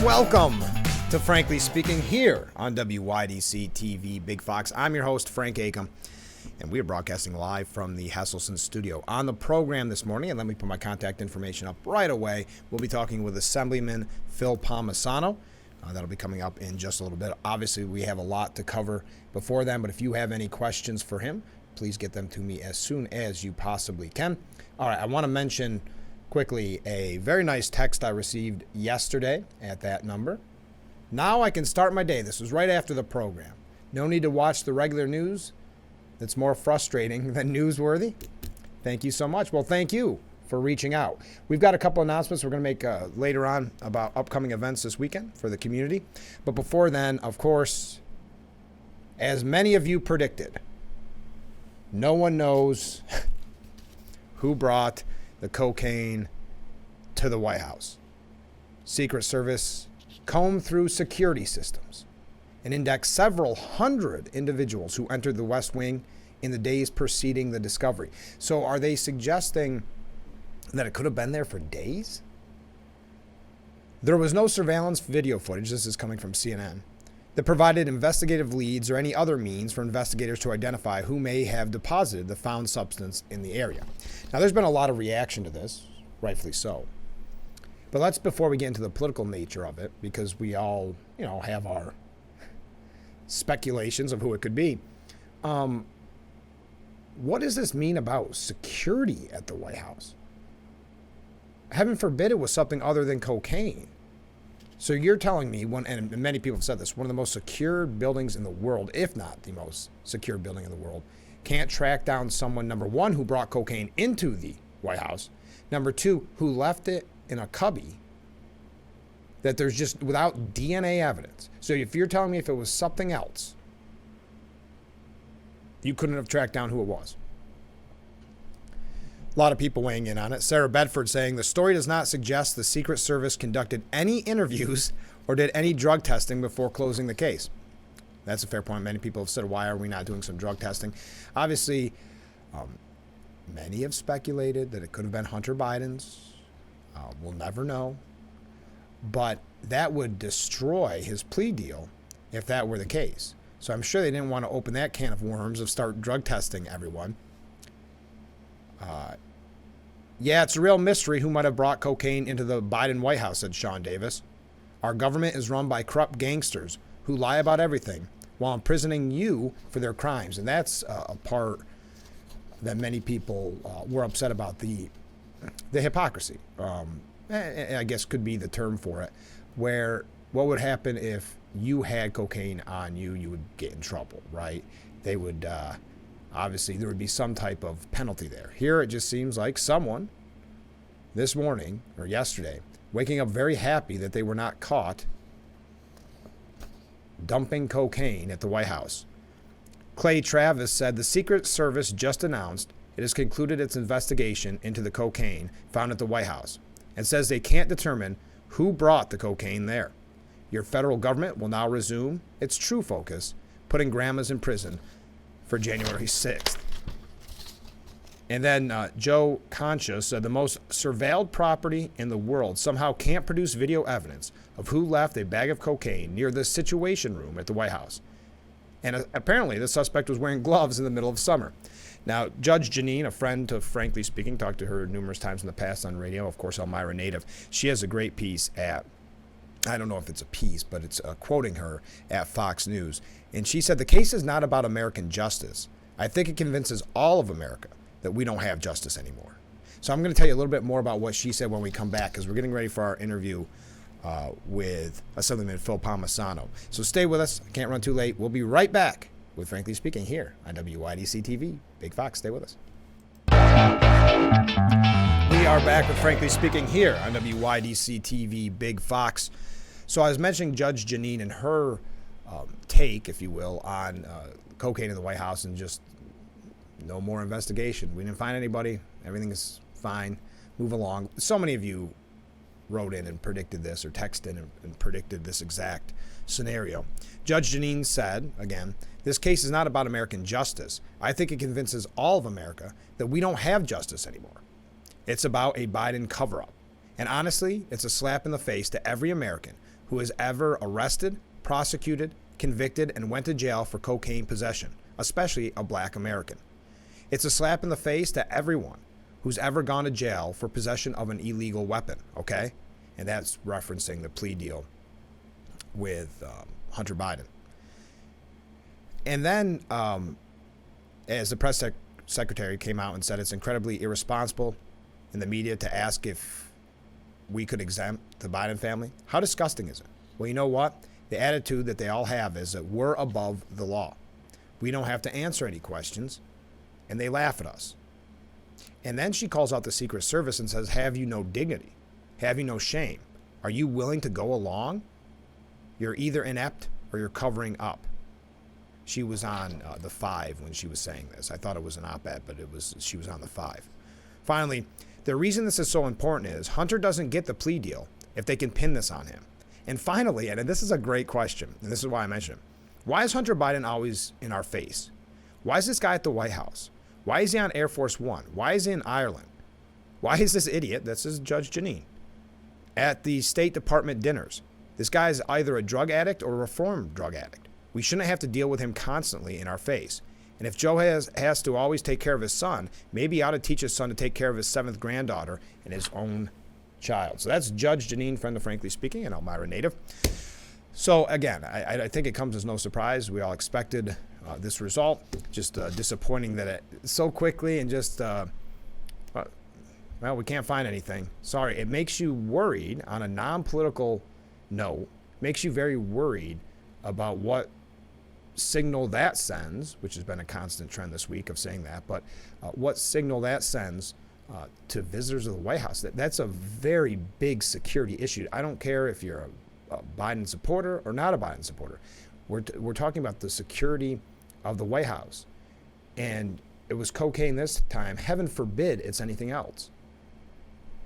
Welcome to Frankly Speaking here on WYDC TV Big Fox. I'm your host, Frank Acom, and we are broadcasting live from the Hesselson studio. On the program this morning, and let me put my contact information up right away, we'll be talking with Assemblyman Phil Palmisano. That'll be coming up in just a little bit. Obviously, we have a lot to cover before then, but if you have any questions for him, please get them to me as soon as you possibly can. All right, I want to mention quickly a very nice text I received yesterday at that number. Now I can start my day. This was right after the program. No need to watch the regular news. That's more frustrating than newsworthy. Thank you so much. Well, thank you for reaching out. We've got a couple announcements we're going to make later on about upcoming events this weekend for the community. But before then, of course, as many of you predicted, no one knows who brought the cocaine to the White House. Secret Service combed through security systems and indexed several hundred individuals who entered the West Wing in the days preceding the discovery. So are they suggesting that it could have been there for days? There was no surveillance video footage, this is coming from CNN, that provided investigative leads or any other means for investigators to identify who may have deposited the found substance in the area. Now, there's been a lot of reaction to this, rightfully so. But let's, before we get into the political nature of it, because we all, have our speculations of who it could be, what does this mean about security at the White House? Heaven forbid it was something other than cocaine. So you're telling me, and many people have said this, one of the most secure buildings in the world, if not the most secure building in the world, can't track down someone, number one, who brought cocaine into the White House, number two, who left it in a cubby, that there's just without DNA evidence. So if you're telling me if it was something else, you couldn't have tracked down who it was. A lot of people weighing in on it. Sarah Bedford saying the story does not suggest the Secret Service conducted any interviews or did any drug testing before closing the case. That's a fair point. Many people have said, why are we not doing some drug testing? Obviously, many have speculated that it could have been Hunter Biden's. We'll never know. But that would destroy his plea deal if that were the case. So I'm sure they didn't want to open that can of worms of start drug testing everyone. Yeah, it's a real mystery who might have brought cocaine into the Biden White House, said Sean Davis. Our government is run by corrupt gangsters who lie about everything while imprisoning you for their crimes. And that's a part that many people were upset about, the hypocrisy. I guess could be the term for it, where what would happen if you had cocaine on you, you would get in trouble, right? They would... obviously, there would be some type of penalty there. Here, it just seems like someone this morning or yesterday waking up very happy that they were not caught dumping cocaine at the White House. Clay Travis said the Secret Service just announced it has concluded its investigation into the cocaine found at the White House and says they can't determine who brought the cocaine there. Your federal government will now resume its true focus, putting grandmas in prison for January 6th. And then Joe Concha said the most surveilled property in the world somehow can't produce video evidence of who left a bag of cocaine near the Situation Room at the White House. And apparently the suspect was wearing gloves in the middle of summer. Now, Judge Janine, a friend to Frankly Speaking, talked to her numerous times in the past on radio, of course, Elmira native. She has a great piece at, I don't know if it's a piece, but it's quoting her at Fox News. And she said, the case is not about American justice. I think it convinces all of America that we don't have justice anymore. So I'm going to tell you a little bit more about what she said when we come back, because we're getting ready for our interview with Assemblyman Phil Palmisano. So stay with us. I can't run too late. We'll be right back with Frankly Speaking here on WYDC TV. Big Fox, stay with us. We are back with Frankly Speaking here on WYDC TV, Big Fox. So I was mentioning Judge Janine and her take, if you will, on cocaine in the White House and just no more investigation. We didn't find anybody. Everything is fine. Move along. So many of you wrote in and predicted this, or texted in and predicted this exact scenario. Judge Janine said, again, this case is not about American justice. I think it convinces all of America that we don't have justice anymore. It's about a Biden cover-up. And honestly, it's a slap in the face to every American who has ever arrested, prosecuted, convicted, and went to jail for cocaine possession, especially a black American. It's a slap in the face to everyone who's ever gone to jail for possession of an illegal weapon, okay? And that's referencing the plea deal with Hunter Biden. And then, as the press secretary came out and said it's incredibly irresponsible in the media to ask if we could exempt the Biden family, how disgusting is it? Well, you know what? The attitude that they all have is that we're above the law. We don't have to answer any questions, and they laugh at us. And then she calls out the Secret Service and says, have you no dignity? Have you no shame? Are you willing to go along? You're either inept or you're covering up. She was on the 5 when she was saying this. I thought it was an op-ed, but she was on the 5. Finally, the reason this is so important is Hunter doesn't get the plea deal if they can pin this on him. And finally, and this is a great question, and this is why I mentioned it, why is Hunter Biden always in our face? Why is this guy at the White House? Why is he on Air Force One? Why is he in Ireland? Why is this idiot, this is Judge Jeanine, at the State Department dinners? This guy is either a drug addict or a reformed drug addict. We shouldn't have to deal with him constantly in our face. And if Joe has to always take care of his son, maybe he ought to teach his son to take care of his 7th granddaughter and his own child. So that's Judge Jeanine, friend of Frankly Speaking, an Elmira native. So again, I think it comes as no surprise. We all expected this result. Just disappointing that it so quickly and just, well, we can't find anything. Sorry. It makes you worried on a non-political note. Makes you very worried about what signal that sends, which has been a constant trend this week of saying that, but what signal that sends to visitors of the White House. That's a very big security issue. I don't care if you're a Biden supporter or not a Biden supporter. We're talking about the security of the White House. And it was cocaine this time. Heaven forbid it's anything else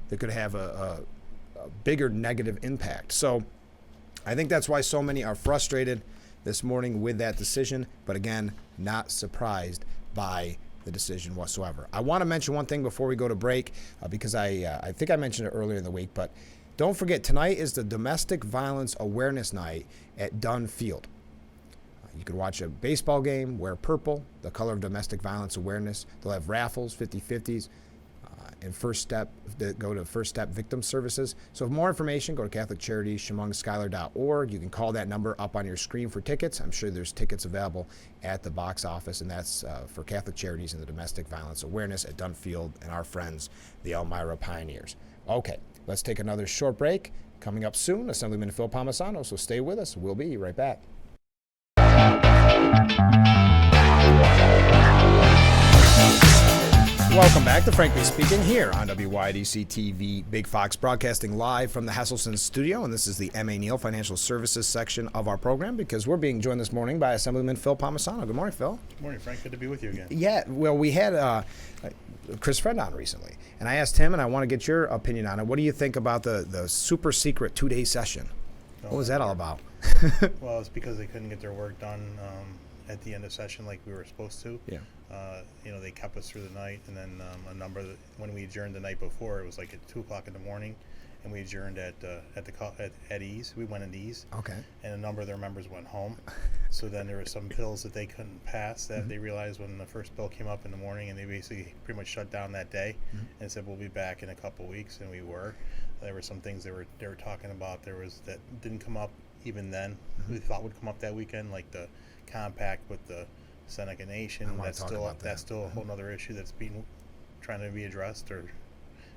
that could have a bigger negative impact. So I think that's why so many are frustrated this morning with that decision. But again, not surprised by the decision whatsoever. I want to mention one thing before we go to break because I think I mentioned it earlier in the week, but don't forget, tonight is the Domestic Violence Awareness Night at Dunn Field. You can watch a baseball game, wear purple, the color of domestic violence awareness. They'll have raffles, 50-50s, and First Step, go to First Step Victim Services. So for more information, go to CatholicCharities.org. You can call that number up on your screen for tickets. I'm sure there's tickets available at the box office, and that's for Catholic Charities and the Domestic Violence Awareness at Dunn Field and our friends, the Elmira Pioneers. Okay, let's take another short break. Coming up soon, Assemblyman Phil Palmisano, so stay with us. We'll be right back. Welcome back to Frankly Speaking here on WYDC TV Big Fox, broadcasting live from the Hasselson studio, and this is the M.A. Neal Financial Services section of our program because we're being joined this morning by Assemblyman Phil Palmisano. Good morning, Phil. Good morning, Frank. Good to be with you again. Yeah, well, we had Chris Fred on recently, and I asked him, and I want to get your opinion on it. What do you think about the super secret 2-day session? What was that all about? Well, it's because they couldn't get their work done at the end of session like we were supposed to. Yeah. They kept us through the night, and then when we adjourned the night before, it was like at 2 o'clock in the morning, and we adjourned at Ease. We went at Ease. Okay. And a number of their members went home. So then there were some bills that they couldn't pass that they realized when the first bill came up in the morning, and they basically pretty much shut down that day and said we'll be back in a couple weeks, and we were. There were some things they were talking about. There was that didn't come up even then. We thought would come up that weekend, like the compact with the Seneca Nation. That's still a whole other issue that's trying to be addressed, or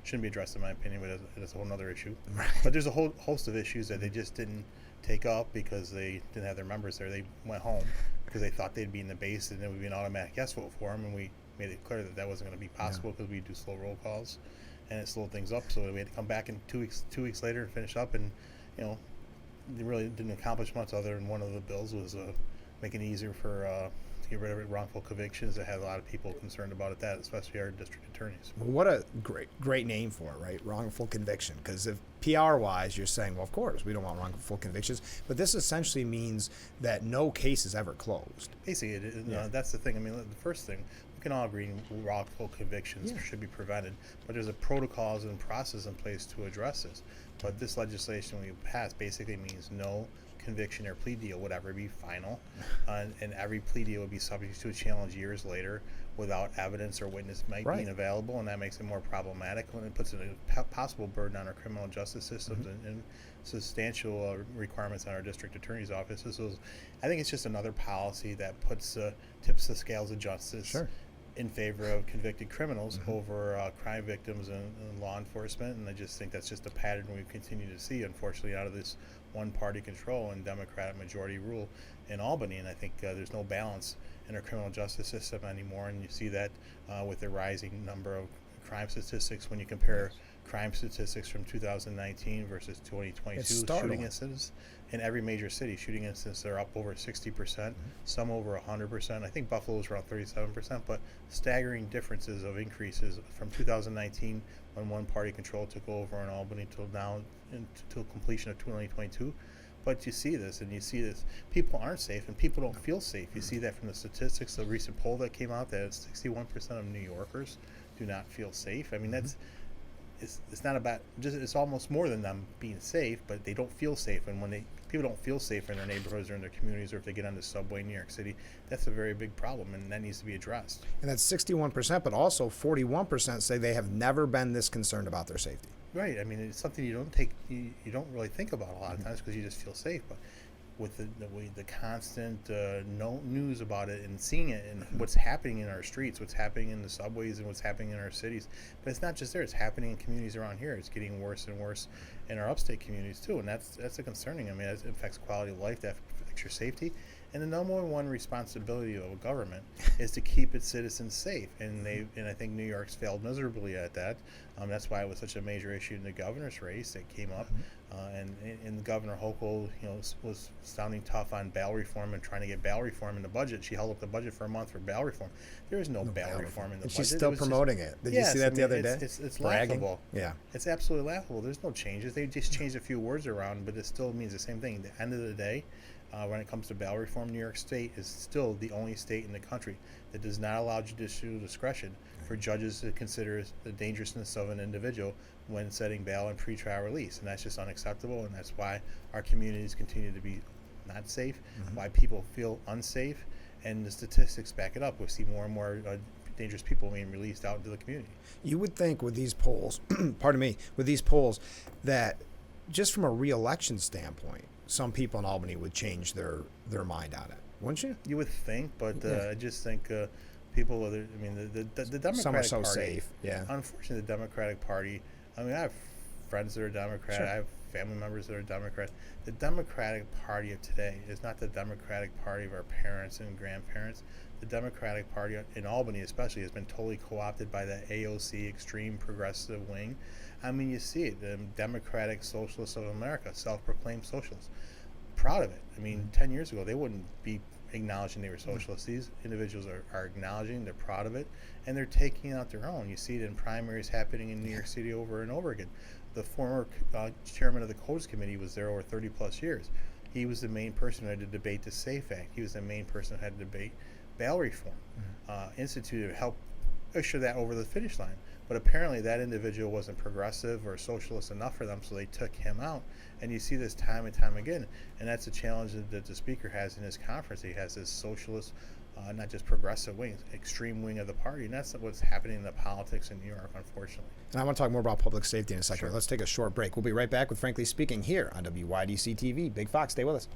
shouldn't be addressed in my opinion, but it's a whole other issue. Right. But there's a whole host of issues that they just didn't take up because they didn't have their members there. They went home because they thought they'd be in the base and it would be an automatic yes vote for them, and we made it clear that wasn't going to be possible because we do slow roll calls, and it slowed things up. So we had to come back in 2 weeks later and finish up, and they really didn't accomplish much other than one of the bills was making it easier for to get rid of wrongful convictions. It has a lot of people concerned about that, especially our district attorneys. Well, what a great name for it, right? Wrongful conviction. Because if PR-wise, you're saying, well, of course, we don't want wrongful convictions. But this essentially means that no case is ever closed. Basically, that's the thing. I mean, the first thing, we can all agree wrongful convictions should be prevented. But there's a protocols and process in place to address this. But this legislation we passed basically means no conviction or plea deal would ever be final, and every plea deal would be subject to a challenge years later without evidence or witness being available, and that makes it more problematic when it puts a possible burden on our criminal justice systems and substantial requirements on our district attorney's offices. So I think it's just another policy that tips the scales of justice in favor of convicted criminals over crime victims and law enforcement, and I just think that's just a pattern we continue to see, unfortunately, out of this one-party control and Democratic majority rule in Albany. And I think there's no balance in our criminal justice system anymore, and you see that with the rising number of crime statistics. When you compare crime statistics from 2019 versus 2022 shooting incidents in every major city, shooting incidents are up over 60%, some over 100%. I think Buffalo's around 37%, but staggering differences of increases from 2019 when one-party control took over in Albany till now, until completion of 2022. But you see this, and you see this. People aren't safe, and people don't feel safe. You see that from the statistics. The recent poll that came out that 61% of New Yorkers do not feel safe. I mean, that's it's not about just. It's almost more than them being safe, but they don't feel safe. And when people don't feel safe in their neighborhoods or in their communities, or if they get on the subway in New York City, that's a very big problem, and that needs to be addressed. And that's 61%, but also 41% say they have never been this concerned about their safety. Right. I mean, it's something you don't really think about a lot of times because you just feel safe. But with the constant no news about it and seeing it and what's happening in our streets, what's happening in the subways, and what's happening in our cities, but it's not just there. It's happening in communities around here. It's getting worse and worse in our upstate communities too, and that's a concerning. I mean, it affects quality of life. That affects your safety. And the number one responsibility of a government is to keep its citizens safe, and I think New York's failed miserably at that. That's why it was such a major issue in the governor's race that came up, and Governor Hochul, was sounding tough on bail reform and trying to get bail reform in the budget. She held up the budget for a month for bail reform. There is no bail reform in the budget. She's still promoting it. Did you see that the other day? It's laughable. Yeah, it's absolutely laughable. There's no changes. They just changed a few words around, but it still means the same thing. At the end of the day, when it comes to bail reform, New York State is still the only state in the country that does not allow judicial discretion for judges to consider the dangerousness of an individual when setting bail and pretrial release. And that's just unacceptable, and that's why our communities continue to be not safe, why people feel unsafe, and the statistics back it up. We see more and more dangerous people being released out into the community. You would think with these polls, with these polls, that just from a re-election standpoint, some people in Albany would change their mind on it, wouldn't you? You would think, but I just think people, the Democratic some are so Party, safe. Yeah. Unfortunately, the Democratic Party, I mean, I have friends that are Democrat. I have family members that are Democrat. The Democratic Party of today is not the Democratic Party of our parents and grandparents. The Democratic Party in Albany especially has been totally co-opted by the AOC, extreme progressive wing. I mean, you see it, the Democratic Socialists of America, self-proclaimed socialists, proud of it. I mean, 10 years ago, they wouldn't be acknowledging they were socialists. These individuals are acknowledging, they're proud of it, and they're taking out their own. You see it in primaries happening in New York City over and over again. The former chairman of the Codes Committee was there over 30 plus years. He was the main person who had to debate the SAFE Act. He was the main person who had to debate bail reform, instituted to help usher that over the finish line. But apparently that individual wasn't progressive or socialist enough for them, so they took him out. And you see this time and time again. And that's a challenge that the speaker has in his conference. He has this socialist, not just progressive wing, extreme wing of the party. And that's what's happening in the politics in New York, unfortunately. And I want to talk more about public safety in a second. Sure. Let's take a short break. We'll be right back with Frankly Speaking here on WYDC TV. Big Fox, stay with us.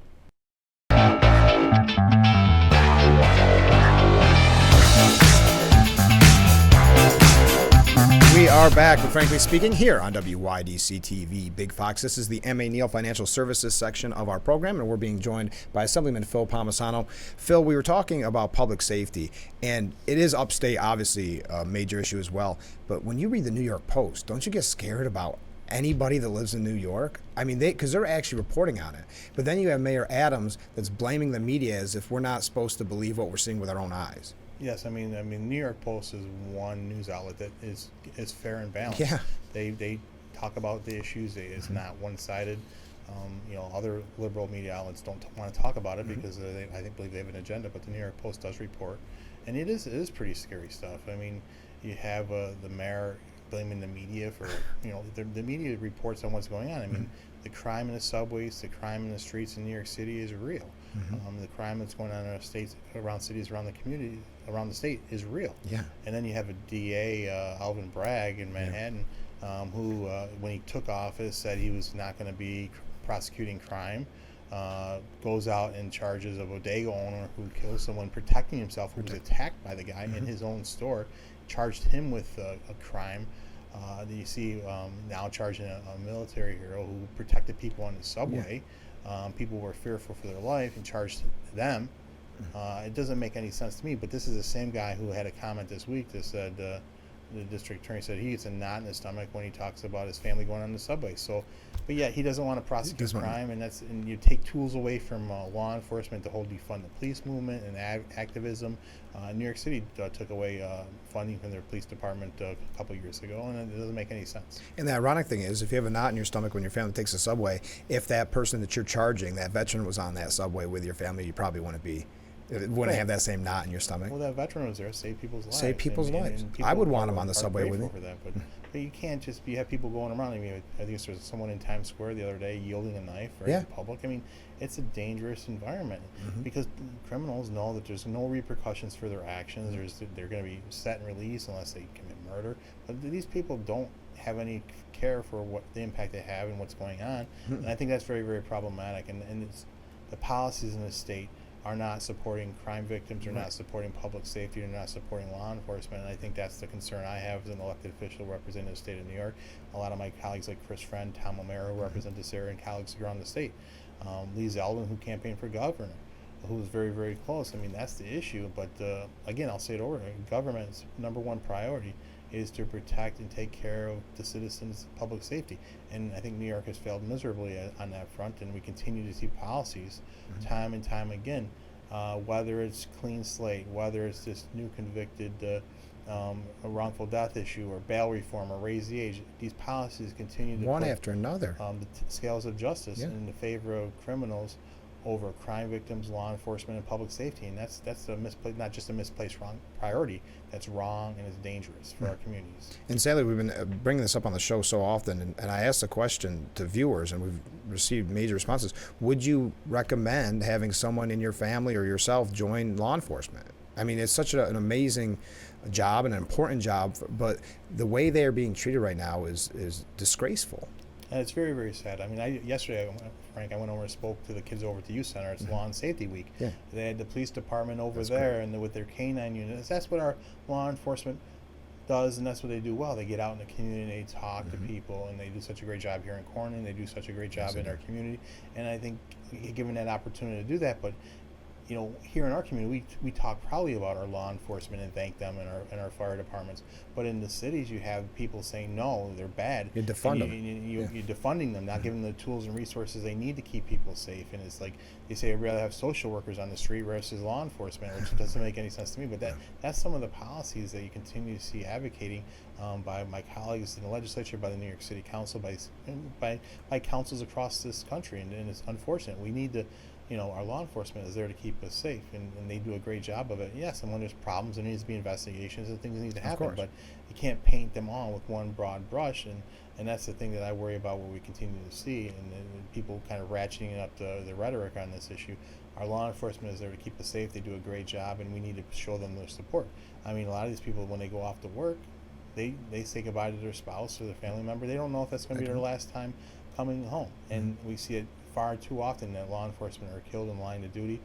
We are back with Frankly Speaking here on WYDC TV, Big Fox. This is the M.A. Neal Financial Services section of our program, and we're being joined by Assemblyman Phil Palmisano. Phil, we were talking about public safety, and it is upstate, obviously, a major issue as well. But when you read the New York Post, don't you get scared about anybody that lives in New York. I mean, because they're actually reporting on it. But then you have Mayor Adams that's blaming the media as if we're not supposed to believe what we're seeing with our own eyes. Yes, I mean, New York Post is one news outlet that is fair and balanced. Yeah. They talk about the issues. It's not one-sided. Other liberal media outlets don't want to talk about it because I believe they have an agenda. But the New York Post does report, and it is pretty scary stuff. I mean, you have the mayor blaming the media for the media reports on what's going on. I mean, the crime in the subways, the crime in the streets in New York City is real. The crime that's going on in our states, around cities, around the community, around the state is real. Yeah. And then you have a DA, Alvin Bragg in Manhattan, who, when he took office, said he was not going to be prosecuting crime. Goes out and charges a bodega owner who killed someone protecting himself, who was attacked by the guy in his own store, charged him with a crime. You see now charging a military hero who protected people on the subway. People were fearful for their life and charged them. It doesn't make any sense to me, but this is the same guy who had a comment this week that said the district attorney said he gets a knot in his stomach when he talks about his family going on the subway. So, but yeah, he doesn't want to prosecute crime, and you take tools away from law enforcement to hold defund the police movement and activism. New York City took away funding from their police department a couple of years ago, and it doesn't make any sense. And the ironic thing is, if you have a knot in your stomach when your family takes the subway, if that person that you're charging, that veteran, was on that subway with your family, you probably wouldn't have that same knot in your stomach. Well, that veteran was there to save people's lives. Save people's lives. And I would want him on the subway with me. For that, but you can't just have people going around. I mean, I think there was someone in Times Square the other day yielding a knife in public. I mean, it's a dangerous environment because criminals know that there's no repercussions for their actions. They're going to be set and released unless they commit murder. But these people don't have any care for what the impact they have and what's going on. And I think that's very, very problematic. And the policies in the state are not supporting crime victims, are not supporting public safety, are not supporting law enforcement. And I think that's the concern I have as an elected official representing the state of New York. A lot of my colleagues like Chris Friend, Tom O'Mara, who represent this area, and colleagues around the state. Lee Zeldin, who campaigned for governor, who was very, very close. I mean, that's the issue. But again, I'll say it over, government's number one priority is to protect and take care of the citizens' public safety. And I think New York has failed miserably on that front, and we continue to see policies time and time again, whether it's clean slate, whether it's this new convicted a wrongful death issue or bail reform or raise the age. These policies continue to one put, after another the scales of justice in the favor of criminals over crime victims, law enforcement, and public safety, and that's a not just a misplaced priority. That's wrong and it's dangerous for our communities. And sadly, we've been bringing this up on the show so often, and I asked the question to viewers, and we've received major responses. Would you recommend having someone in your family or yourself join law enforcement? I mean, it's such an amazing job and an important job, but the way they are being treated right now is disgraceful. And it's very, very sad. I mean, yesterday, Frank, I went over and spoke to the kids over at the youth center. It's Law and Safety Week. Yeah. They had the police department over there, and with their canine units. That's what our law enforcement does, and that's what they do well. They get out in the community, they talk to people, and they do such a great job here in Corning. They do such a great job in our community. And I think given that opportunity to do that, but here in our community, we talk probably about our law enforcement and thank them and our fire departments. But in the cities, you have people saying, no, they're bad. You defund them. You're defunding them, not giving them the tools and resources they need to keep people safe. And it's like they say, I'd rather have social workers on the street versus law enforcement, which doesn't make any sense to me. But that's some of the policies that you continue to see advocating by my colleagues in the legislature, by the New York City Council, by councils across this country. And it's unfortunate. We need to... our law enforcement is there to keep us safe, and they do a great job of it. Yes, and when there's problems, there needs to be investigations and things that need to happen, but you can't paint them all with one broad brush, and that's the thing that I worry about what we continue to see, and people kind of ratcheting up the rhetoric on this issue. Our law enforcement is there to keep us safe. They do a great job, and we need to show them their support. I mean, a lot of these people, when they go off to work, they say goodbye to their spouse or their family member. They don't know if that's going to be their last time coming home, and we see it far too often that law enforcement are killed in line of duty,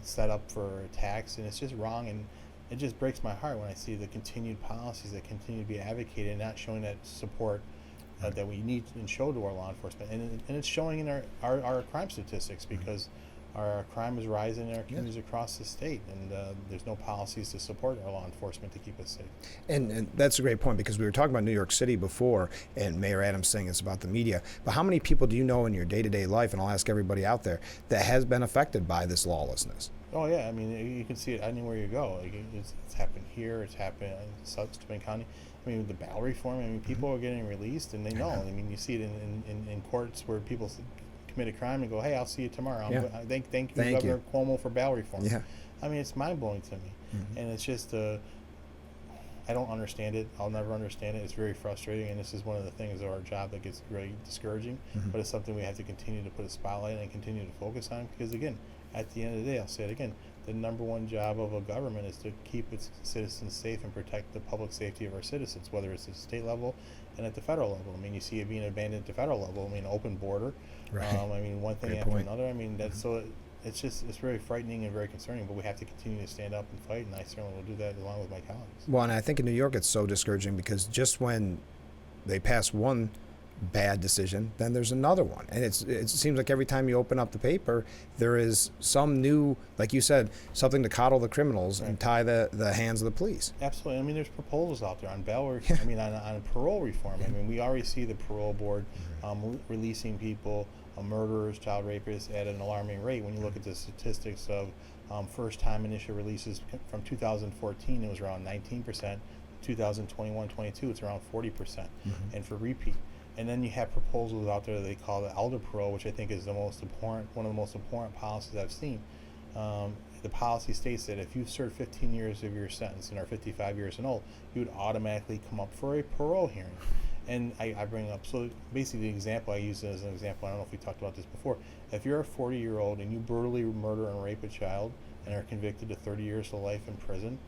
set up for attacks, and it's just wrong, and it just breaks my heart when I see the continued policies that continue to be advocated and not showing that support that we need and show to our law enforcement, and it's showing in our crime statistics, because our crime is rising in our communities across the state, and there's no policies to support our law enforcement to keep us safe. And that's a great point, because we were talking about New York City before, and Mayor Adams saying it's about the media. But how many people do you know in your day-to-day life, and I'll ask everybody out there, that has been affected by this lawlessness? Oh yeah, I mean, you can see it anywhere you go. Like, it's happened here. It's happened in Steuben County. I mean, with the bail reform, I mean, people are getting released, and they know. I mean, you see it in courts where people commit a crime and go, "Hey, I'll see you tomorrow." Thank you, Governor Cuomo, for bail reform. Yeah. I mean, it's mind blowing to me, and it's just I don't understand it. I'll never understand it. It's very frustrating, and this is one of the things of our job that gets really discouraging. But it's something we have to continue to put a spotlight on and continue to focus on, because again, at the end of the day, I'll say it again, the number one job of a government is to keep its citizens safe and protect the public safety of our citizens, whether it's at the state level and at the federal level. I mean, you see it being abandoned at the federal level. I mean, open border. Right. I mean, one thing Great after point. another. I mean, that's so. It's very frightening and very concerning, but we have to continue to stand up and fight, and I certainly will do that along with my colleagues. Well, and I think in New York it's so discouraging, because just when they pass one bad decision, then there's another one, and it seems like every time you open up the paper, there is some new, like you said, something to coddle the criminals and tie the hands of the police. Absolutely. I mean, there's proposals out there on bail. I mean, on parole reform. I mean, we already see the parole board releasing people, murderers, child rapists, at an alarming rate. When you look at the statistics of first-time initial releases from 2014, it was around 19%. 2021-22, it's around 40%, and for repeat. And then you have proposals out there that they call the elder parole, which I think is one of the most important policies I've seen. The policy states that if you've served 15 years of your sentence and are 55 years and old, you would automatically come up for a parole hearing. And I bring up, so basically the example I use as an example, I don't know if we talked about this before, if you're a 40-year-old and you brutally murder and rape a child and are convicted to 30 years to life in prison,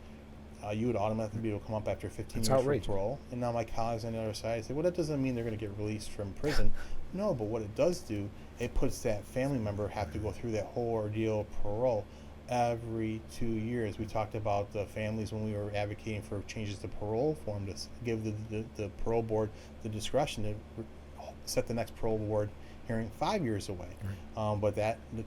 you would automatically be able to come up after 15 years for parole. And now my colleagues on the other side say, well, that doesn't mean they're going to get released from prison. No, but what it does do, it puts that family member have to go through that whole ordeal of parole every 2 years. We talked about the families when we were advocating for changes to parole form to give the parole board the discretion to set the next parole board hearing 5 years away. But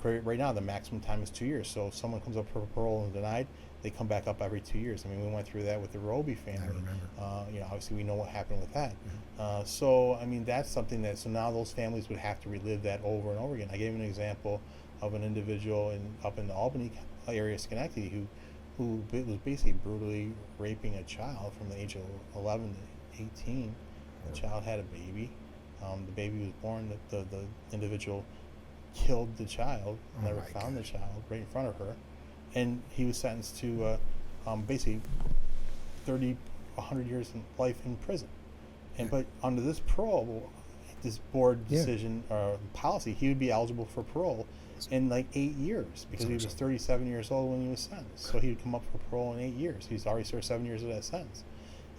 right now the maximum time is 2 years. So if someone comes up for parole and denied, they come back up every 2 years. I mean, we went through that with the Roby family. I remember. Obviously we know what happened with that. So I mean, that's something so now those families would have to relive that over and over again. I gave an example of an individual up in the Albany area, Schenectady, who was basically brutally raping a child from the age of 11 to 18. The child had a baby. The baby was born. The individual killed the child, never found the child, right in front of her. And he was sentenced to basically 100 years in life in prison. But under this board decision policy, he would be eligible for parole in like 8 years, because he was 37 years old when he was sentenced. So he would come up for parole in 8 years. He's already served 7 years of that sentence.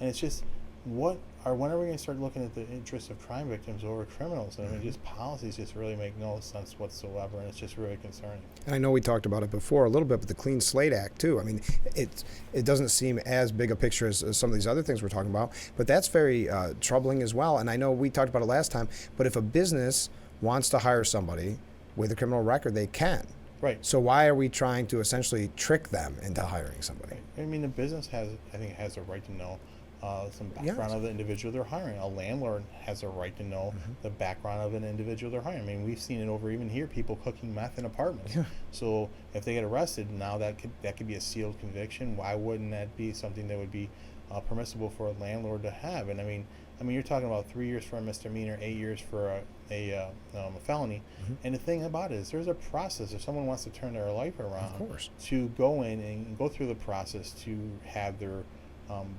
And it's just, when are we going to start looking at the interests of crime victims over criminals? And I mean, just policies just really make no sense whatsoever, and it's just really concerning. And I know we talked about it before a little bit, but the Clean Slate Act too. I mean, it doesn't seem as big a picture as some of these other things we're talking about, but that's very troubling as well. And I know we talked about it last time, but if a business wants to hire somebody with a criminal record, they can. Right. So why are we trying to essentially trick them into hiring somebody? I mean, the business has a right to know some background of the individual they're hiring. A landlord has a right to know the background of an individual they're hiring. I mean, we've seen it over even here, people cooking meth in apartments. So if they get arrested, now that could be a sealed conviction. Why wouldn't that be something that would be permissible for a landlord to have? And I mean, you're talking about 3 years for a misdemeanor, 8 years for a felony. And the thing about it is, there's a process. If someone wants to turn their life around, of course, to go in and go through the process to have their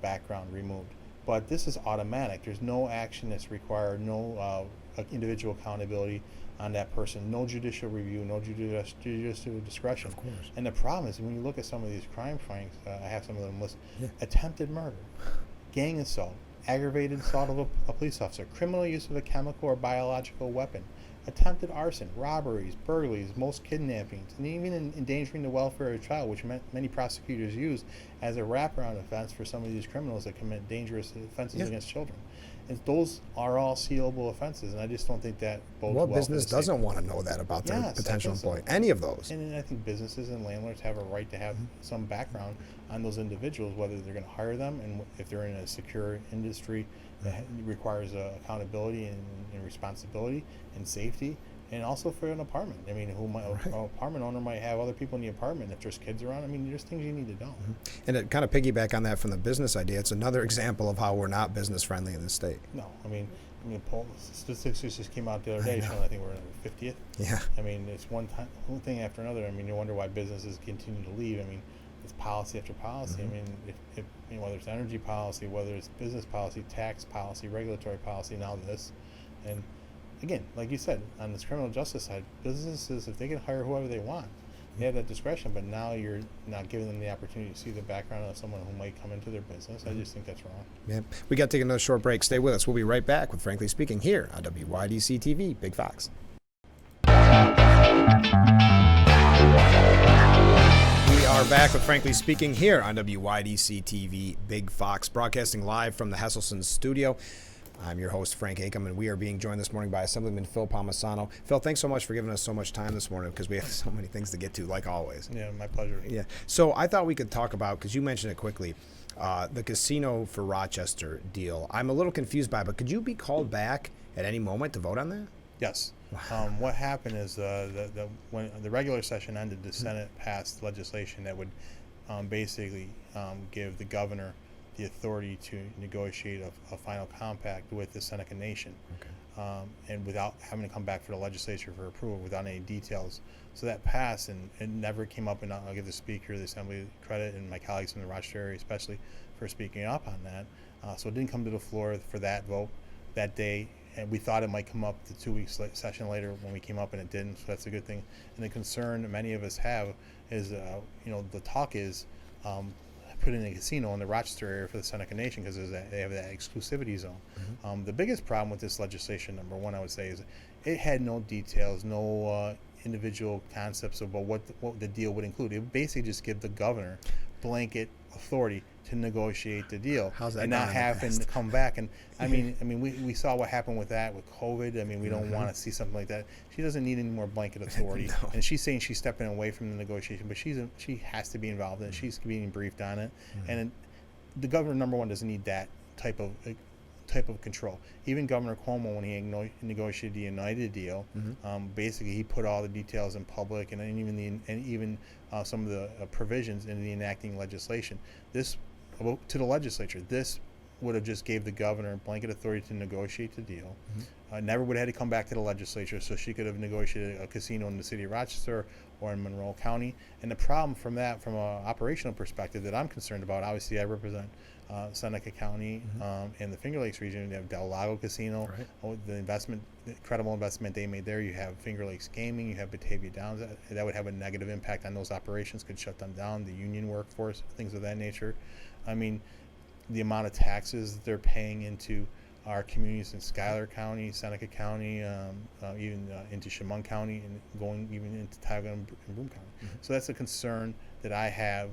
background removed. But this is automatic. There's no action that's required, no individual accountability on that person, no judicial review, no judicial discretion. Of course. And the problem is, when you look at some of these crime frames, I have some of them listed: attempted murder, gang assault, aggravated assault of a police officer, criminal use of a chemical or biological weapon, attempted arson, robberies, burglaries, most kidnappings, and even endangering the welfare of a child, which many prosecutors use as a wraparound offense for some of these criminals that commit dangerous offenses against children. And those are all sealable offenses, and I just don't think that bodes well. What business doesn't want to know that about their potential employee? Any of those. And I think businesses and landlords have a right to have some background on those individuals, whether they're going to hire them, and if they're in a secure industry that requires accountability and responsibility and safety. And also for an apartment. I mean, an apartment owner might have other people in the apartment. If there's kids around, I mean, there's things you need to know. And to kind of piggyback on that from the business idea, it's another example of how we're not business friendly in this state. No, I mean, statistics just came out the other day showing I think we're in the 50th. Yeah. I mean, it's one thing after another. I mean, you wonder why businesses continue to leave. I mean, it's policy after policy. I mean, if whether it's energy policy, whether it's business policy, tax policy, regulatory policy, now this, and again, like you said, on this criminal justice side, businesses, if they can hire whoever they want, they have that discretion, but now you're not giving them the opportunity to see the background of someone who might come into their business. I just think that's wrong. Yeah. We got to take another short break. Stay with us. We'll be right back with Frankly Speaking here on WYDC TV, Big Fox. We are back with Frankly Speaking here on WYDC TV, Big Fox, broadcasting live from the Hesselson studio. I'm your host, Frank Acom, and we are being joined this morning by Assemblyman Phil Palmisano. Phil, thanks so much for giving us so much time this morning because we have so many things to get to, like always. Yeah, my pleasure. Yeah. So I thought we could talk about, because you mentioned it quickly, the Casino for Rochester deal. I'm a little confused by it, but could you be called back at any moment to vote on that? Yes. What happened is when the regular session ended, the Senate passed legislation that would basically give the governor the authority to negotiate a final compact with the Seneca Nation, and without having to come back for the legislature for approval, without any details. So that passed, and it never came up, and I'll give the Speaker of the Assembly credit, and my colleagues from the Rochester area especially, for speaking up on that. So it didn't come to the floor for that vote that day, and we thought it might come up the 2 weeks session later when we came up, and it didn't, so that's a good thing. And the concern that many of us have is, the talk is, put in a casino in the Rochester area for the Seneca Nation because they have that exclusivity zone. The biggest problem with this legislation, number one, I would say, is it had no details, no individual concepts about what the deal would include. It would basically just give the governor blanket authority to negotiate the deal and not having to come back. And I mean, we saw what happened with that with COVID. I mean, we don't want to see something like that. She doesn't need any more blanket authority. No. And she's saying she's stepping away from the negotiation, but she has to be involved in it. She's being briefed on it. And the governor, number one, doesn't need that type of control. Even Governor Cuomo, when he negotiated the United deal, basically he put all the details in public, and even some of the provisions in the enacting legislation. This to the legislature. This would have just gave the governor blanket authority to negotiate the deal. Never would have had to come back to the legislature, so she could have negotiated a casino in the city of Rochester or in Monroe County. And the problem from an operational perspective that I'm concerned about, obviously I represent Seneca County and the Finger Lakes region. You have Del Lago Casino, the incredible investment they made there. You have Finger Lakes Gaming, you have Batavia Downs. That would have a negative impact on those operations, could shut them down, the union workforce, things of that nature. I mean, the amount of taxes that they're paying into our communities in Schuyler County, Seneca County, even into Chemung County, and going even into Tioga and Broome County. So that's a concern that I have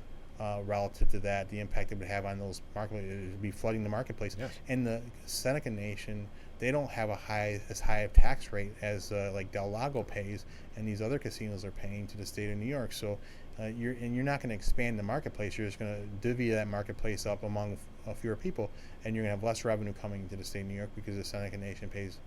relative to that, the impact it would have on those marketplaces. It would be flooding the marketplace. Yes. And the Seneca Nation, they don't have as high a tax rate as like Del Lago pays, and these other casinos are paying to the state of New York. So you're not going to expand the marketplace. You're just going to divvy that marketplace up among fewer people, and you're going to have less revenue coming to the state of New York because the Seneca Nation pays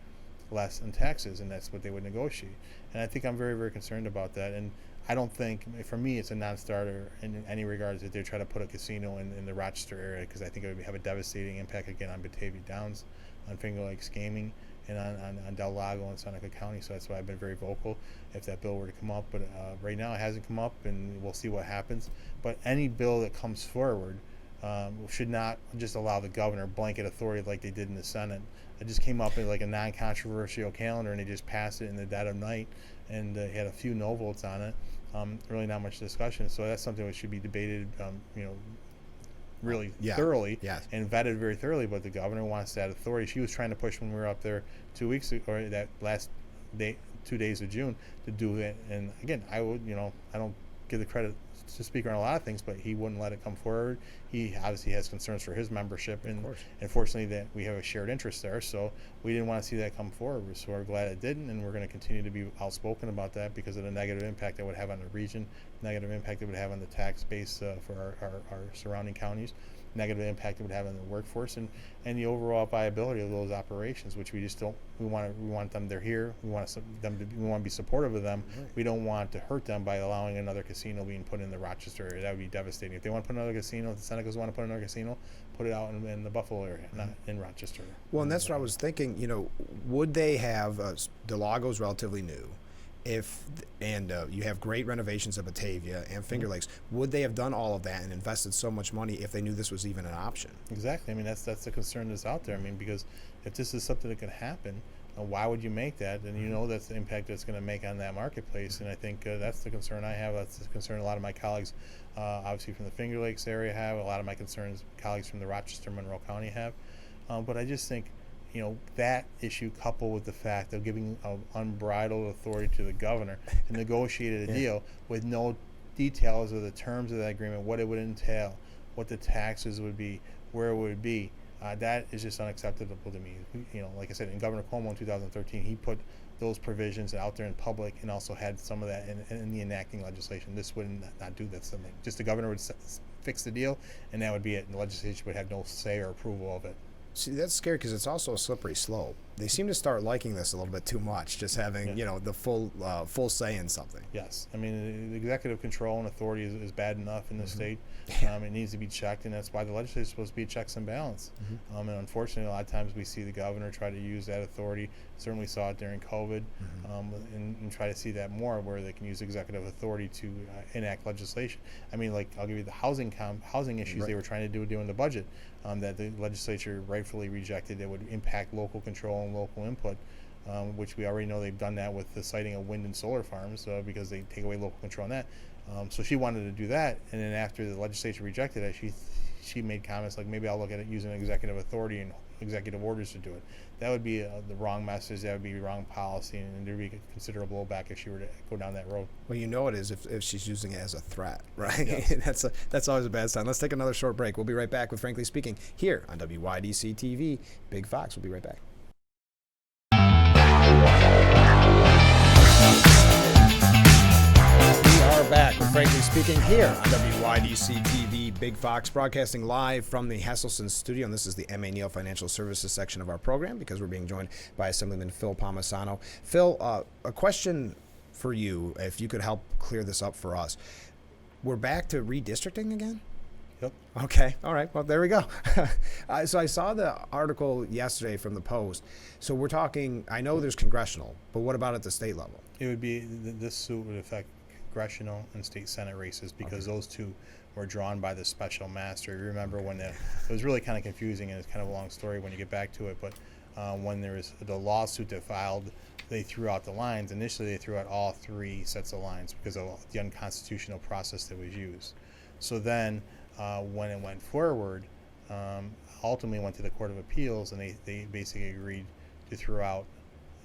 less in taxes, and that's what they would negotiate. And I think I'm very, very concerned about that. And I don't think, for me, it's a non-starter in any regards that they try to put a casino in the Rochester area, because I think it would have a devastating impact again on Batavia Downs, on Finger Lakes Gaming, and on Del Lago and Seneca County. So that's why I've been very vocal if that bill were to come up. But right now it hasn't come up, and we'll see what happens. But any bill that comes forward should not just allow the governor blanket authority like they did in the Senate. It just came up in like a non-controversial calendar, and they just passed it in the dead of night, and had a few no votes on it. Really not much discussion. So that's something that should be debated, really thoroughly and vetted very thoroughly. But the governor wants that authority. She was trying to push when we were up there 2 weeks ago, or that last day, 2 days of June to do it. And again, I would, I don't give the credit to speaker on a lot of things, but he wouldn't let it come forward. He obviously has concerns for his membership, and unfortunately that we have a shared interest there, so we didn't want to see that come forward. So we're glad it didn't, and we're going to continue to be outspoken about that because of the negative impact that would have on the region, negative impact it would have on the tax base for our surrounding counties, negative impact it would have on the workforce, and the overall viability of those operations, which we just don't. We want them. They're here. We want to be supportive of them. Right. We don't want to hurt them by allowing another casino being put in the Rochester area. That would be devastating. If they want to put another casino, if the Senecas want to put another casino, put it out in the Buffalo area, not in Rochester. Well, and that's what I was thinking. Would they have Del Lago's relatively new? You have great renovations of Batavia and Finger Lakes. Would they have done all of that and invested so much money if they knew this was even an option? Exactly. I mean, that's the concern that's out there. I mean, because if this is something that could happen, why would you make that? And that's the impact that's going to make on that marketplace. And I think that's the concern I have. That's the concern a lot of my colleagues, obviously from the Finger Lakes area, have. A lot of my colleagues from the Rochester, Monroe County have. But I just think, that issue coupled with the fact of giving unbridled authority to the governor and negotiated a deal with no details of the terms of that agreement, what it would entail, what the taxes would be, where it would be, that is just unacceptable to me. Like I said, in Governor Cuomo in 2013, he put those provisions out there in public and also had some of that in the enacting legislation. This would not do that. Something. Just the governor would fix the deal, and that would be it. And the legislature would have no say or approval of it. See, that's scary because it's also a slippery slope. They seem to start liking this a little bit too much, just having the full say in something. Yes, I mean the executive control and authority is bad enough in the state. It needs to be checked, and that's why the legislature is supposed to be checks and balance. And unfortunately, a lot of times we see the governor try to use that authority. Certainly saw it during COVID, and try to see that more, where they can use executive authority to enact legislation. I mean, like I'll give you the housing issues they were trying to do during the budget, that the legislature rightfully rejected. It would impact local control and local input, which we already know they've done that with the siting of wind and solar farms because they take away local control on that. So she wanted to do that, and then after the legislature rejected it, she made comments like, maybe I'll look at it using executive authority and executive orders to do it. That would be the wrong message. That would be wrong policy, and there would be considerable blowback if she were to go down that road. Well, it is if she's using it as a threat, right? Yes. That's always a bad sign. Let's take another short break. We'll be right back with Frankly Speaking here on WYDC TV. Big Fox. We'll be right back. We are back with Frankly Speaking here on WYDC TV, Big Fox, broadcasting live from the Hesselson studio. And this is the M.A. Neal Financial Services section of our program because we're being joined by Assemblyman Phil Palmisano. Phil, a question for you, if you could help clear this up for us. We're back to redistricting again? Yep. Okay. All right. Well, there we go. So I saw the article yesterday from the Post. So we're talking, I know there's congressional, but what about at the state level? It would be, this suit would affect congressional and state senate races because those two were drawn by the special master. You remember when it was really kind of confusing, and it's kind of a long story when you get back to it, but when there was the lawsuit that filed, they threw out the lines. Initially, they threw out all three sets of lines because of the unconstitutional process that was used. So then when it went forward, ultimately went to the Court of Appeals, and they basically agreed to throw out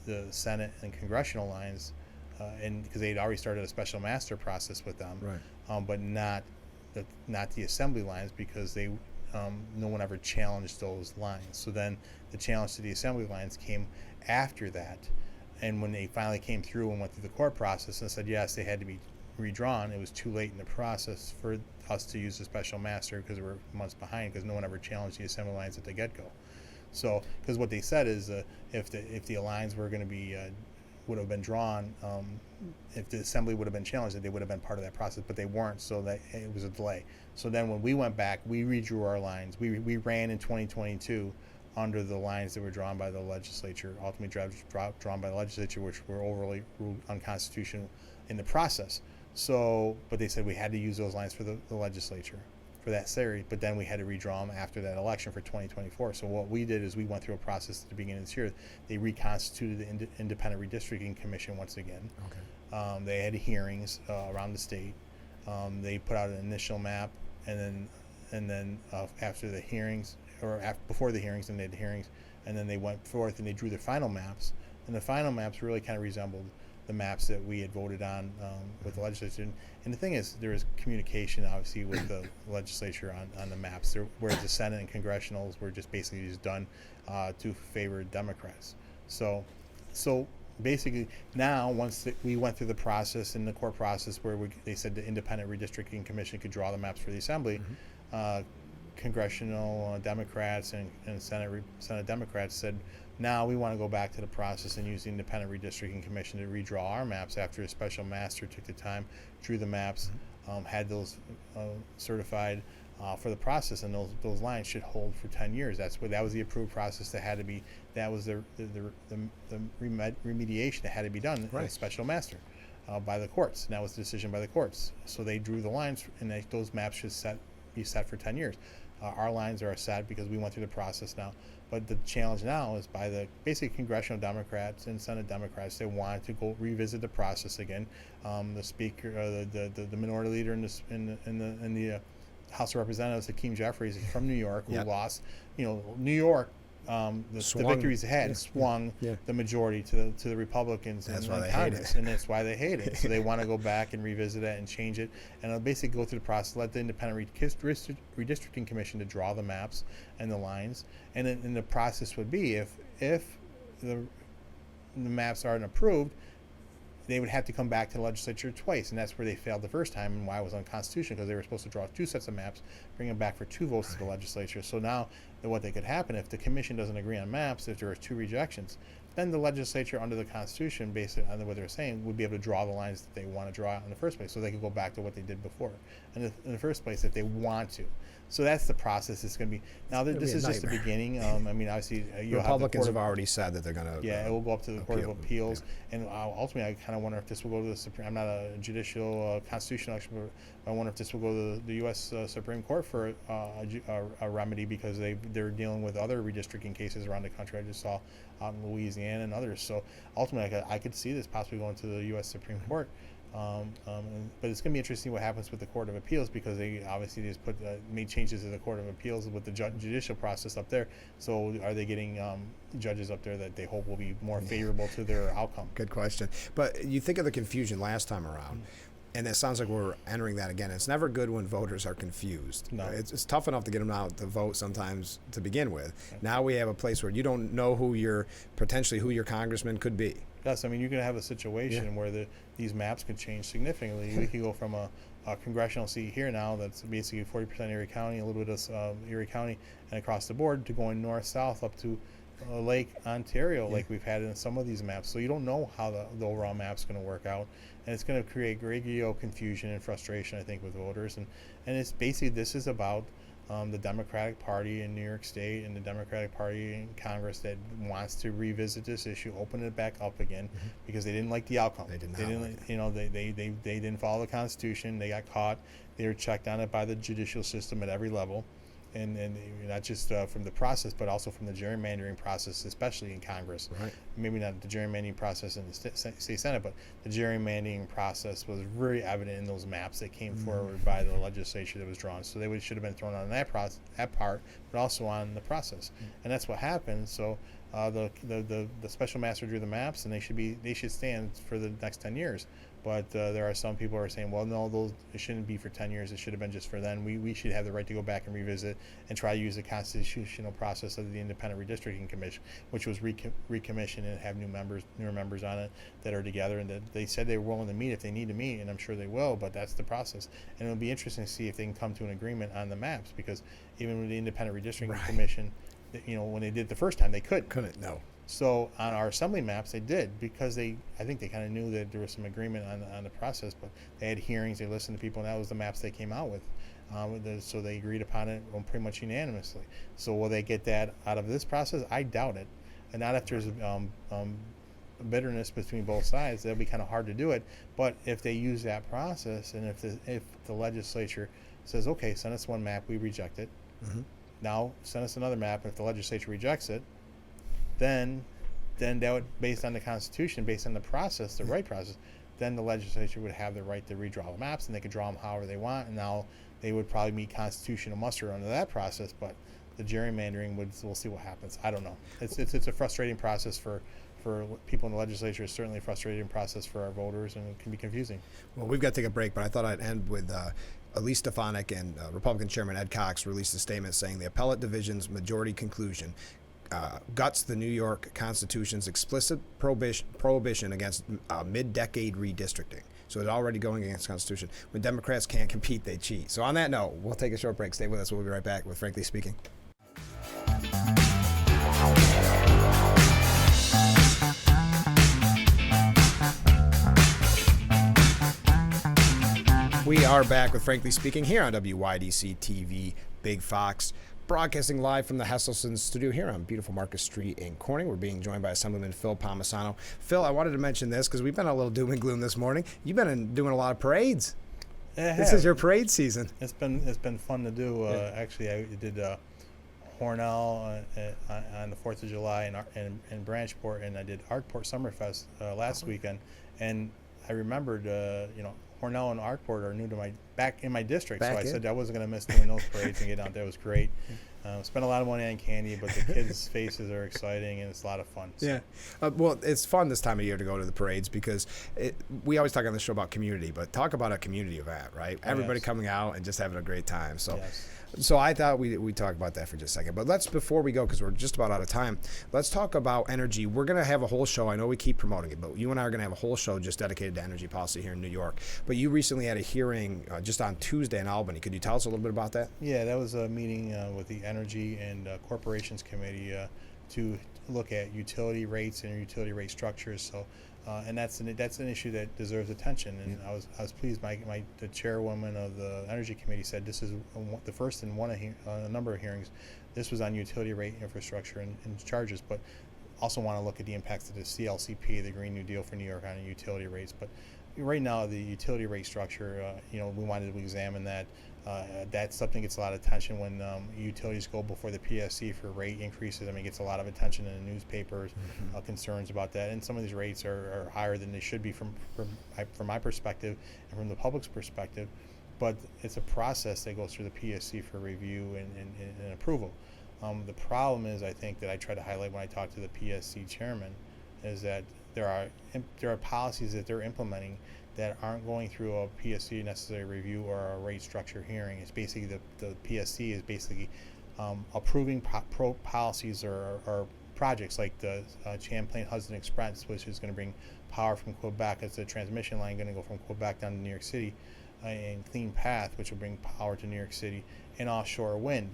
the Senate and congressional lines, and because they had already started a special master process with them, right. But not the assembly lines, because they no one ever challenged those lines. So then the challenge to the assembly lines came after that, and when they finally came through and went through the court process and said yes, they had to be redrawn, it was too late in the process for us to use the special master because we were months behind, because no one ever challenged the assembly lines at the get-go. So, because what they said is if the lines were going to be would have been drawn, if the assembly would have been challenged, that they would have been part of that process, but they weren't, so that it was a delay. So then when we went back, we redrew our lines. We ran in 2022 under the lines that were drawn by the legislature, ultimately drawn by the legislature, which were overly ruled unconstitutional in the process. So, but they said we had to use those lines for the legislature for that series, but then we had to redraw them after that election for 2024. So what we did is we went through a process at the beginning of this year. They reconstituted the Independent Redistricting Commission once again. Okay. They had hearings around the state. They put out an initial map, and then after the hearings, or before the hearings, and they had hearings, and then they went forth and they drew their final maps. And the final maps really kind of resembled the maps that we had voted on with the legislature. And the thing is, there was communication, obviously, with the legislature on the maps, whereas the Senate and congressionals were just basically just done to favor Democrats. So basically, now once we went through the process in the court process where they said the Independent Redistricting Commission could draw the maps for the Assembly, congressional Democrats and Senate Democrats said, now we want to go back to the process and use the Independent Redistricting Commission to redraw our maps after a special master took the time, drew the maps, had those certified for the process, and those lines should hold for 10 years. That was the approved process that had to be. That was the remediation that had to be done in a special master by the courts. And that was the decision by the courts. So they drew the lines, and those maps should be set for 10 years. Our lines are set because we went through the process now. But the challenge now is by the basic congressional Democrats and Senate Democrats. They wanted to go revisit the process again. The speaker, the minority leader in the House of Representatives, Hakeem Jeffries, is from New York, who lost. New York, the victories ahead swung the majority to the Republicans and Congress, and that's why they hate it. So they want to go back and revisit it and change it, and basically go through the process, let the Independent Redistricting Commission to draw the maps and the lines, and then the process would be if the maps aren't approved, they would have to come back to the legislature twice, and that's where they failed the first time and why it was unconstitutional, because they were supposed to draw 2 sets of maps, bring them back for 2 votes to the legislature. So now what they could happen if the commission doesn't agree on maps, if there are 2 rejections, then the legislature under the Constitution, based on what they're saying, would be able to draw the lines that they want to draw in the first place, so they could go back to what they did before in the first place if they want to. So that's the process. It's going to be now. This is just the beginning. I mean, obviously, Republicans have already said that they're going to. Yeah, it will go up to the Court of Appeals, and ultimately, I kind of wonder if this will go to the Supreme. I'm not a judicial constitutional expert, but I wonder if this will go to the U.S. Supreme Court for a remedy, because they're dealing with other redistricting cases around the country. I just saw out in Louisiana and others. So ultimately, I could see this possibly going to the U.S. Supreme Court. But it's going to be interesting what happens with the Court of Appeals, because they obviously just made changes to the Court of Appeals with the judicial process up there. So are they getting judges up there that they hope will be more favorable to their outcome? Good question. But you think of the confusion last time around, and it sounds like we're entering that again. It's never good when voters are confused. No. It's tough enough to get them out to vote sometimes to begin with. Right. Now we have a place where you don't know who your congressman could be. Yes, I mean, you're going to have a situation where these maps could change significantly. We could go from a congressional seat here now that's basically 40% Erie County, a little bit of Erie County, and across the board to going north-south up to Lake Ontario, like we've had in some of these maps. So you don't know how the overall map's going to work out, and it's going to create great deal of confusion and frustration, I think, with voters. And it's basically, this is about the Democratic Party in New York State and the Democratic Party in Congress that wants to revisit this issue, open it back up again, because they didn't like the outcome. They did not. They didn't follow the Constitution. They got caught. They were checked on it by the judicial system at every level, and not just from the process, but also from the gerrymandering process, especially in Congress. Right. Maybe not the gerrymandering process in the state Senate, but the gerrymandering process was very evident in those maps that came forward by the legislature that was drawn. So they should have been thrown on that part, but also on the process, and that's what happened. So the special master drew the maps, and they should stand for the next 10 years. But there are some people who are saying, well, no, it shouldn't be for 10 years. It should have been just for then. We should have the right to go back and revisit and try to use the constitutional process of the Independent Redistricting Commission, which was recommissioned and have newer members on it that are together. And that they said they were willing to meet if they need to meet, and I'm sure they will. But that's the process, and it'll be interesting to see if they can come to an agreement on the maps, because even with the Independent Redistricting Commission, when they did it the first time, they couldn't. No. So on our assembly maps, they did, because I think they kind of knew that there was some agreement on the process, but they had hearings, they listened to people, and that was the maps they came out with. So they agreed upon it pretty much unanimously. So will they get that out of this process? I doubt it. And not if there's bitterness between both sides. That'll be kind of hard to do it. But if they use that process, and if the legislature says, okay, send us one map, we reject it. Now send us another map. If the legislature rejects it, then that would, based on the Constitution, based on the process, the right process, then the legislature would have the right to redraw the maps, and they could draw them however they want. And now they would probably meet constitutional muster under that process. But the gerrymandering we'll see what happens. I don't know. It's a frustrating process for for people in the legislature is certainly a frustrating process for our voters, and it can be confusing. Well, we've got to take a break, but I thought I'd end with Elise Stefanik and Republican Chairman Ed Cox released a statement saying the appellate division's majority conclusion guts the New York Constitution's explicit prohibition against mid-decade redistricting. So it's already going against the Constitution. When Democrats can't compete, they cheat. So on that note, we'll take a short break. Stay with us. We'll be right back with Frankly Speaking. We are back with Frankly Speaking here on WYDC TV Big Fox, broadcasting live from the Hesselson studio here on beautiful Marcus Street in Corning. We're being joined by Assemblyman Phil Palmisano. Phil, I wanted to mention this because we've been a little doom and gloom this morning. You've been doing a lot of parades. This is your parade season. It's been fun to do. Actually, I did Hornell on the 4th of July in Branchport, and I did Arkport Summerfest last weekend. And I remembered, Hornell and Arkport are new to my district, so I said I wasn't going to miss doing those parades and getting out there. It was great. Spent a lot of money on candy, but the kids' faces are exciting, and it's a lot of fun. So. Yeah. Well, it's fun this time of year to go to the parades because we always talk on the show about community, but talk about a community event, right? Everybody coming out and just having a great time. So. Yes. So I thought we talk about that for just a second. But before we go, because we're just about out of time, let's talk about energy. We're going to have a whole show. I know we keep promoting it, but you and I are going to have a whole show just dedicated to energy policy here in New York. But you recently had a hearing just on Tuesday in Albany. Could you tell us a little bit about that? Yeah, that was a meeting with the Energy and Corporations Committee to look at utility rates and utility rate structures. So. And that's an issue that deserves attention. And I was pleased. The chairwoman of the Energy Committee said this is the first in a number of hearings. This was on utility rate infrastructure and charges, but also want to look at the impacts of the CLCP, the Green New Deal for New York, on utility rates. But right now, the utility rate structure, we wanted to examine that. That's something that gets a lot of attention when utilities go before the PSC for rate increases. I mean, it gets a lot of attention in the newspapers, concerns about that. And some of these rates are higher than they should be from my perspective and from the public's perspective. But it's a process that goes through the PSC for review and approval. The problem is, I think, that I try to highlight when I talk to the PSC chairman, is that there are policies that they're implementing that aren't going through a PSC necessary review or a rate structure hearing. It's basically the PSC is basically approving policies or projects like the Champlain Hudson Express, which is going to bring power from Quebec. It's a transmission line going to go from Quebec down to New York City, and Clean Path, which will bring power to New York City, and offshore wind,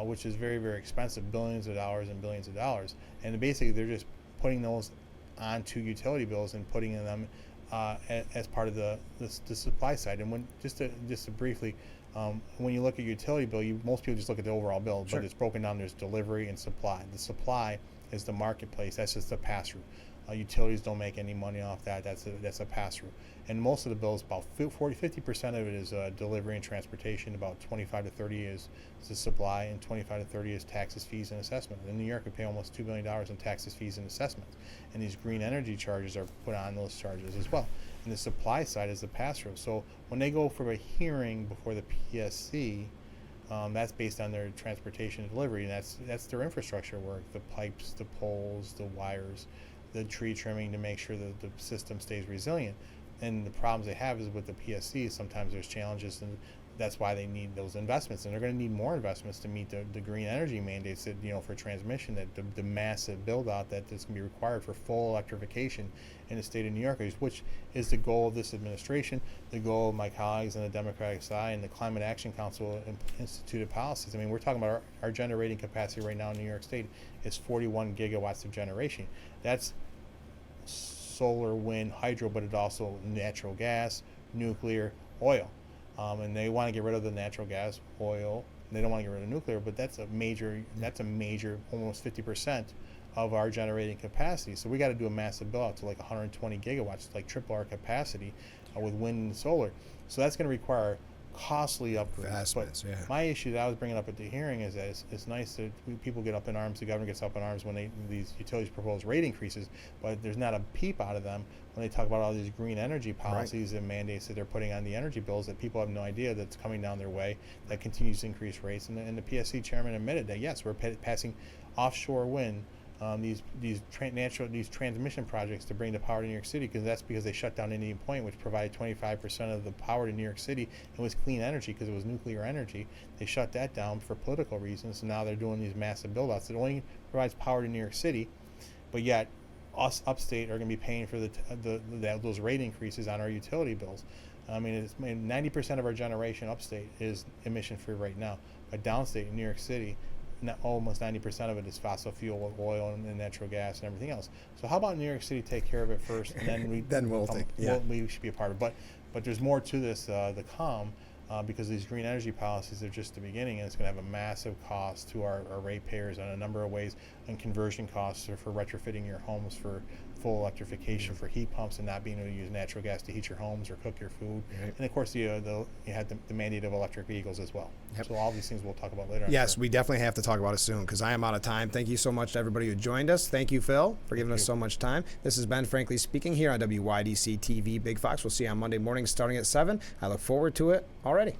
which is very, very expensive, billions of dollars and billions of dollars. And basically they're just putting those onto utility bills and putting them as part of the supply side. And just to briefly, when you look at utility bill, most people just look at the overall bill, Sure. But it's broken down. There's delivery and supply. The supply is the marketplace. That's just a pass-through. Utilities don't make any money off that. That's a pass-through. And most of the bills, about 50% of it is delivery and transportation. About 25 to 30 is the supply, and 25 to 30 is taxes, fees, and assessment. In New York, we pay almost $2 billion in taxes, fees, and assessments. And these green energy charges are put on those charges as well. And the supply side is the pass-through. So when they go for a hearing before the PSC, that's based on their transportation and delivery, and that's their infrastructure work: the pipes, the poles, the wires, the tree trimming to make sure that the system stays resilient. And the problems they have is with the PSC, sometimes there's challenges, and that's why they need those investments. And they're going to need more investments to meet the green energy mandates that, for transmission, that the massive build out that's going to be required for full electrification in the state of New York, which is the goal of this administration, the goal of my colleagues on the Democratic side, and the Climate Action Council instituted policies. I mean, we're talking about our generating capacity right now in New York State is 41 gigawatts of generation. That's solar, wind, hydro, but it's also natural gas, nuclear, oil. And they want to get rid of the natural gas, oil. They don't want to get rid of nuclear, but that's a major, almost 50% of our generating capacity. So we got to do a massive build out to like 120 gigawatts, like triple our capacity with wind and solar. So that's going to require costly upgrades. But my issue that I was bringing up at the hearing is that it's nice that people get up in arms, the government gets up in arms when these utilities propose rate increases, but there's not a peep out of them when they talk about all these green energy policies and mandates that they're putting on the energy bills that people have no idea that's coming down their way that continues to increase rates. And the PSC chairman admitted that, yes, we're passing offshore wind these transmission projects to bring the power to New York City, because they shut down Indian Point, which provided 25% of the power to New York City and was clean energy because it was nuclear energy. They shut that down for political reasons, and now they're doing these massive build-outs. It only provides power to New York City, but yet us upstate are going to be paying for those rate increases on our utility bills. I mean, 90% of our generation upstate is emission-free right now, but downstate in New York City, almost 90% of it is fossil fuel, oil, and natural gas, and everything else. So how about New York City take care of it first, and then we should be a part of it. But there's more to this to come, because these green energy policies are just the beginning, and it's going to have a massive cost to our ratepayers in a number of ways, and conversion costs for retrofitting your homes for full electrification, for heat pumps, and not being able to use natural gas to heat your homes or cook your food. Right. And of course, you had the mandate of electric vehicles as well. Yep. So all these things we'll talk about later. Yes, we definitely have to talk about it soon, because I am out of time. Thank you so much to everybody who joined us. Thank you, Phil, for giving us so much time. This has been Frankly Speaking here on WYDC TV Big Fox. We'll see you on Monday morning starting at 7. I look forward to it already.